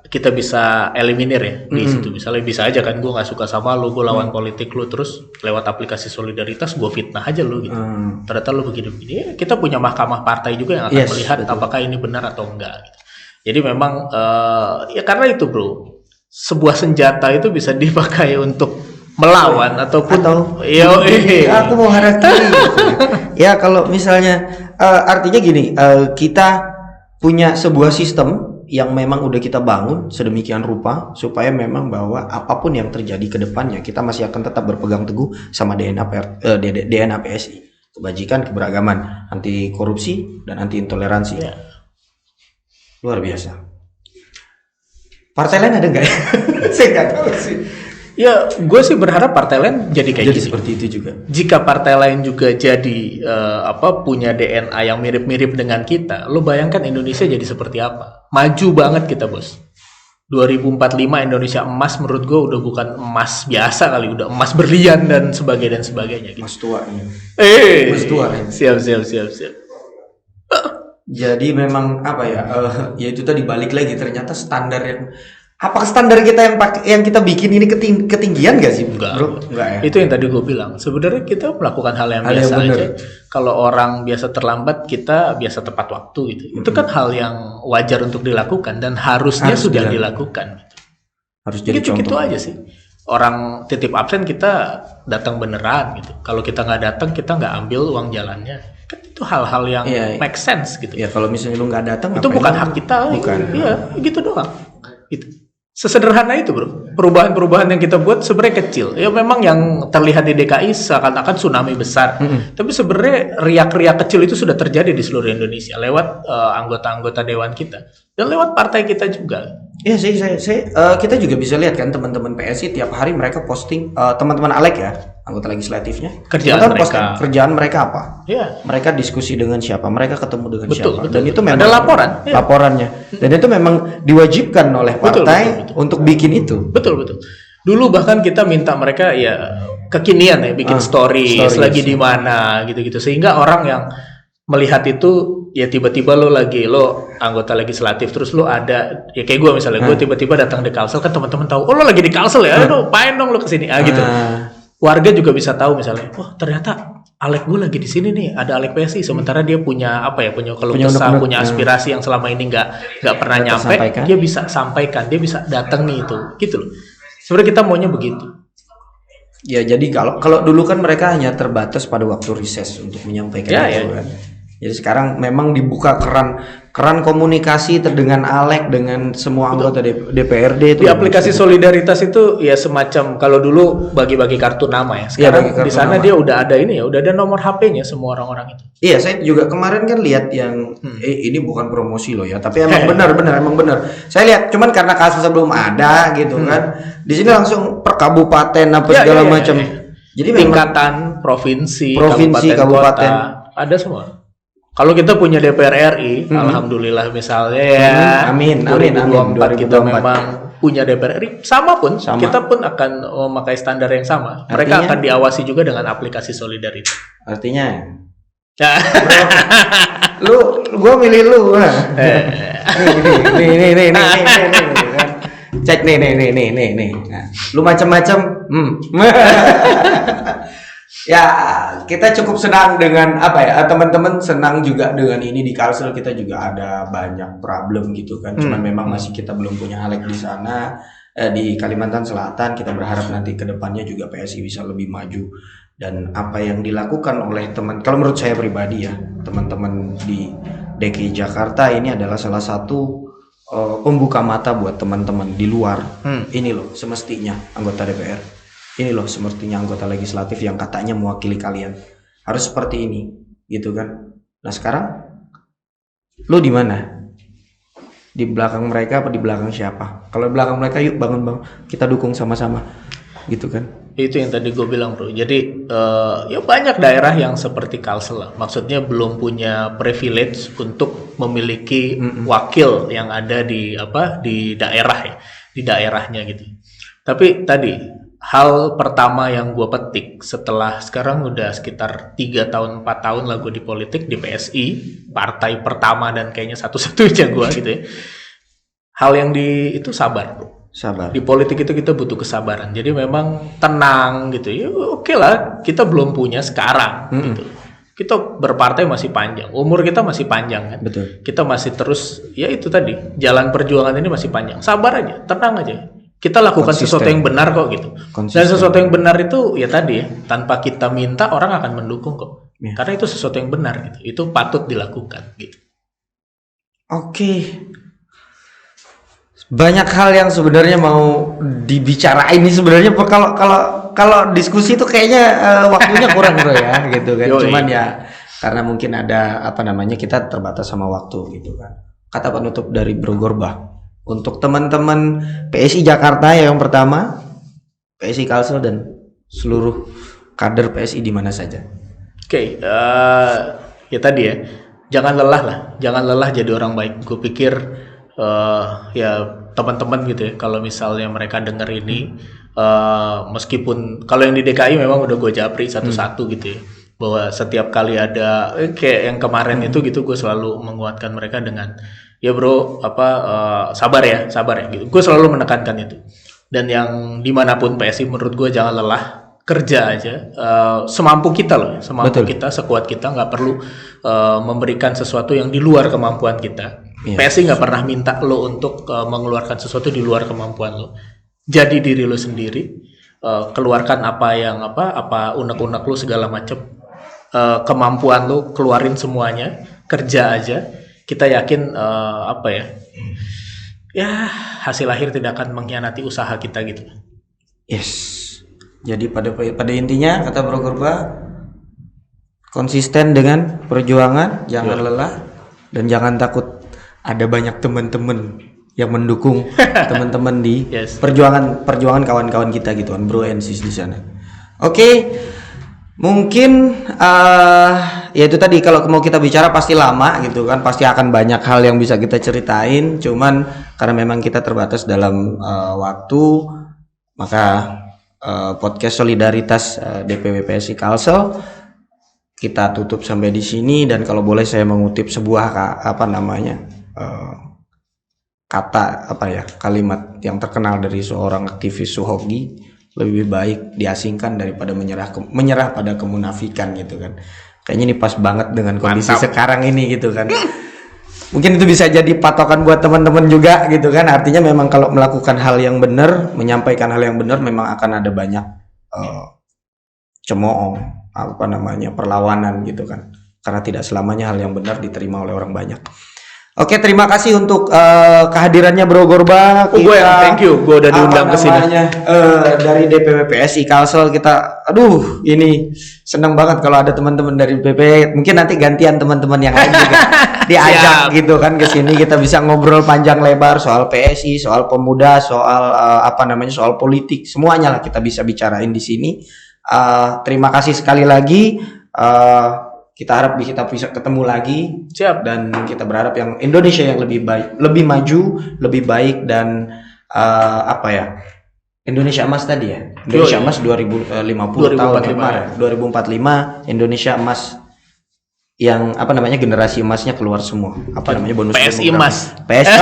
Speaker 2: kita bisa eliminir ya di situ. Misalnya bisa aja kan gue nggak suka sama lu, gue lawan politik lu, terus lewat aplikasi solidaritas gue fitnah aja lu gitu. Ternyata lu begini-begini. Ya, kita punya mahkamah partai juga yang akan melihat apakah ini benar atau enggak gitu. Jadi memang ya karena itu bro, sebuah senjata itu bisa dipakai untuk melawan ataupun
Speaker 1: aku mau harakiri gitu. Ya kalau misalnya artinya gini, kita punya sebuah sistem yang memang udah kita bangun sedemikian rupa supaya memang bahwa apapun yang terjadi ke depannya kita masih akan tetap berpegang teguh sama DNA PSI, kebajikan, keberagaman, anti korupsi dan anti intoleransi. Luar biasa. Partai lain ada nggak ya? Saya nggak tahu sih.
Speaker 2: Ya, gue sih berharap partai lain jadi kayak gitu.
Speaker 1: Seperti itu juga.
Speaker 2: Jika partai lain juga jadi punya DNA yang mirip-mirip dengan kita, lo bayangkan Indonesia jadi seperti apa? Maju banget kita, bos. 2045 Indonesia emas menurut gue udah bukan emas biasa kali, udah emas berlian dan sebagainya. Gitu.
Speaker 1: Emas tua ini.
Speaker 2: Emas tua. Siap.
Speaker 1: Jadi memang apa ya? Ya itu tadi balik lagi ternyata standar yang apakah standar kita yang kita bikin ini ketinggian gak sih, bro? Enggak ya.
Speaker 2: Itu yang tadi gue bilang. Sebenarnya kita melakukan hal yang biasa aja. Kalau orang biasa terlambat, kita biasa tepat waktu gitu. Itu kan hal yang wajar untuk dilakukan dan harusnya sudah dilakukan. Gitu. Harus jadi contoh. Gitu aja sih. Orang titip absen kita datang beneran gitu. Kalau kita nggak datang, kita nggak ambil uang jalannya. Kan itu hal-hal yang make sense gitu.
Speaker 1: Ya kalau misalnya lu nggak datang,
Speaker 2: itu bukan hak kita.
Speaker 1: Bukan.
Speaker 2: Iya, gitu doang. Gitu. Sesederhana itu bro, perubahan-perubahan yang kita buat sebenarnya kecil. Ya memang yang terlihat di DKI seakan-akan tsunami besar. Tapi sebenarnya riak-riak kecil itu sudah terjadi di seluruh Indonesia lewat anggota-anggota dewan kita dan lewat partai kita juga.
Speaker 1: Iya kita juga bisa lihat kan teman-teman PSI tiap hari mereka posting teman-teman Alek ya, anggota legislatifnya. Kerjaan mereka apa?
Speaker 2: Iya.
Speaker 1: Mereka diskusi dengan siapa? Mereka ketemu dengan siapa? Dan itu memang
Speaker 2: ada laporan.
Speaker 1: Laporannya. Dan itu memang diwajibkan oleh partai untuk bikin itu.
Speaker 2: Betul. Dulu bahkan kita minta mereka ya kekinian ya bikin story lagi di mana gitu-gitu sehingga orang yang melihat itu ya tiba-tiba lo anggota legislatif terus lo ada ya kayak gue misalnya gue tiba-tiba datang di Kalsel kan teman-teman tahu lo lagi di Kalsel ya lo main dong lo kesini gitu. Warga juga bisa tahu misalnya ternyata Alek gue lagi di sini nih, ada Alek PSI sementara dia punya keluh kesah, punya aspirasi yang selama ini nggak pernah nyampe, dia bisa sampaikan, dia bisa datang nih itu gitu loh. Sebenarnya kita maunya begitu.
Speaker 1: Ya jadi kalau dulu kan mereka hanya terbatas pada waktu reses untuk menyampaikan itu kan. Jadi sekarang memang dibuka keran komunikasi dengan Alek dengan semua anggota DPRD itu. Di
Speaker 2: aplikasi solidaritas itu ya semacam kalau dulu bagi-bagi kartu nama ya. Sekarang di sana dia udah ada udah ada nomor HP-nya semua orang-orang itu.
Speaker 1: Iya, saya juga kemarin kan lihat yang ini bukan promosi loh ya, tapi emang benar. Saya lihat cuman karena kasus belum ada gitu kan. Di sini langsung per kabupaten segala macam. Jadi
Speaker 2: tingkatan provinsi, kabupaten, kota, ada semua. Kalau kita punya DPR RI, alhamdulillah misalnya ya,
Speaker 1: amin.
Speaker 2: 2024 kita memang punya DPR RI, sama. Kita pun akan memakai standar yang sama. Mereka akan diawasi juga dengan aplikasi solidaritas.
Speaker 1: Artinya, gue milih lu. Nih. Cek nih. Nah, lu macam-macam. Ya kita cukup senang dengan teman-teman senang juga dengan ini di Kalsel. Kita juga ada banyak problem gitu kan, cuman memang masih kita belum punya Alek di sana di Kalimantan Selatan. Kita berharap nanti kedepannya juga PSI bisa lebih maju dan apa yang dilakukan oleh kalau menurut saya pribadi ya teman-teman di DKI Jakarta ini adalah salah satu pembuka mata buat teman-teman di luar. Ini loh semestinya anggota DPR. Ini loh semestinya anggota legislatif yang katanya mewakili kalian harus seperti ini gitu kan. Nah sekarang lu di mana? Di belakang mereka apa di belakang siapa? Kalau di belakang mereka yuk bangun kita dukung sama-sama gitu kan.
Speaker 2: Itu yang tadi gue bilang bro. Jadi ya banyak daerah yang seperti Kalsel lah. Maksudnya belum punya privilege untuk memiliki wakil yang ada di daerah ya, di daerahnya gitu. Tapi tadi hal pertama yang gue petik setelah sekarang udah sekitar 3 tahun 4 tahun lah gue di politik di PSI, partai pertama dan kayaknya satu-satunya gue gitu ya. hal yang itu sabar, bro.
Speaker 1: Sabar.
Speaker 2: Di politik itu kita butuh kesabaran. Jadi memang tenang gitu. Ya oke lah, kita belum punya sekarang gitu. Kita berpartai masih panjang, umur kita masih panjang kan.
Speaker 1: Betul.
Speaker 2: Kita masih terus, ya itu tadi, jalan perjuangan ini masih panjang. Sabar aja, tenang aja. Kita lakukan
Speaker 1: Konsisten.
Speaker 2: sesuatu yang benar kok gitu.
Speaker 1: Konsisten.
Speaker 2: Dan sesuatu yang benar itu ya tadi ya, tanpa kita minta orang akan mendukung kok.
Speaker 1: Ya.
Speaker 2: Karena itu sesuatu yang benar gitu. Itu patut dilakukan gitu.
Speaker 1: Oke. Banyak hal yang sebenarnya mau dibicarain ini sebenarnya kalau diskusi itu kayaknya waktunya kurang bro ya gitu kan.
Speaker 2: Yoi.
Speaker 1: Cuman ya karena mungkin ada kita terbatas sama waktu gitu kan. Kata penutup dari Bro Gorba untuk teman-teman PSI Jakarta yang pertama, PSI Kalsel dan seluruh kader PSI di mana saja.
Speaker 2: Oke, ya tadi ya, jangan lelah jadi orang baik. Gue pikir ya teman-teman gitu ya, kalau misalnya mereka dengar ini, meskipun kalau yang di DKI memang udah gue japri satu-satu gitu ya, bahwa setiap kali ada kayak yang kemarin itu gitu, gue selalu menguatkan mereka dengan ya bro sabar ya gitu. Gue selalu menekankan itu. Dan yang dimanapun PSI menurut gue jangan lelah. Kerja aja semampu kita loh,
Speaker 1: Betul.
Speaker 2: kita sekuat kita, nggak perlu memberikan sesuatu yang di luar kemampuan kita.
Speaker 1: Iya.
Speaker 2: PSI nggak pernah minta lo untuk mengeluarkan sesuatu di luar kemampuan lo. Jadi diri lo sendiri, keluarkan apa unek-unek lo segala macam, kemampuan lo keluarin semuanya, kerja aja. Kita yakin ya hasil akhir tidak akan mengkhianati usaha kita gitu.
Speaker 1: Yes. Jadi pada intinya kata Bro Gorba, konsisten dengan perjuangan, jangan lelah dan jangan takut. Ada banyak teman-teman yang mendukung teman-teman di perjuangan kawan-kawan kita gitu kan, bro and sis di sana. Oke. Mungkin ya itu tadi, kalau mau kita bicara pasti lama gitu kan, pasti akan banyak hal yang bisa kita ceritain, cuman karena memang kita terbatas dalam waktu, maka podcast Solidaritas DPW PSI Kalsel kita tutup sampai di sini. Dan kalau boleh saya mengutip sebuah kalimat yang terkenal dari seorang aktivis Suhogi, lebih baik diasingkan daripada menyerah pada kemunafikan gitu kan. Kayaknya ini pas banget dengan kondisi sekarang ini gitu kan. Mungkin itu bisa jadi patokan buat teman-teman juga gitu kan. Artinya memang kalau melakukan hal yang benar, menyampaikan hal yang benar, memang akan ada banyak cemooh, perlawanan gitu kan. Karena tidak selamanya hal yang benar diterima oleh orang banyak. Oke, terima kasih untuk kehadirannya Bro Gorba.
Speaker 2: Gue yang thank you, gue udah diundang ke sini.
Speaker 1: Dari DPW PSI Kalsel kita, ini seneng banget kalau ada teman-teman dari DPW. Mungkin nanti gantian teman-teman yang lain juga diajak gitu kan ke sini, kita bisa ngobrol panjang lebar soal PSI, soal pemuda, soal soal politik, semuanya lah kita bisa bicarain di sini. Terima kasih sekali lagi. Kita harap kita bisa ketemu lagi.
Speaker 2: Siap.
Speaker 1: Dan kita berharap yang Indonesia yang lebih baik, lebih maju, lebih baik, dan Indonesia Emas tadi ya. Indonesia Emas 2050 tahun 2045 Indonesia Emas, yang generasi emasnya keluar semua. Bonus
Speaker 2: PSI Emas.
Speaker 1: PSI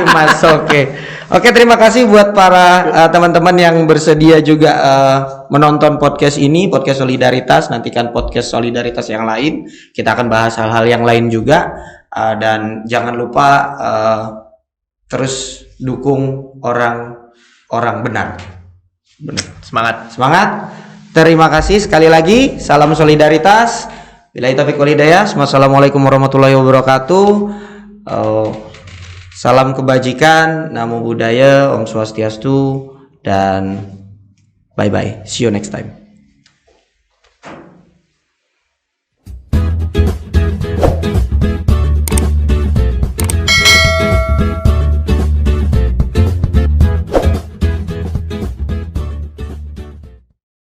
Speaker 1: Emas. Oke, terima kasih buat para teman-teman yang bersedia juga menonton podcast ini, podcast Solidaritas. Nantikan podcast Solidaritas yang lain. Kita akan bahas hal-hal yang lain juga, dan jangan lupa terus dukung orang benar. Semangat. Terima kasih sekali lagi. Salam solidaritas. Billahi taufiq wal hidayah. Wassalamualaikum warahmatullahi wabarakatuh. Salam kebajikan, namo buddhaya, om swastiastu, dan bye bye. See you next time.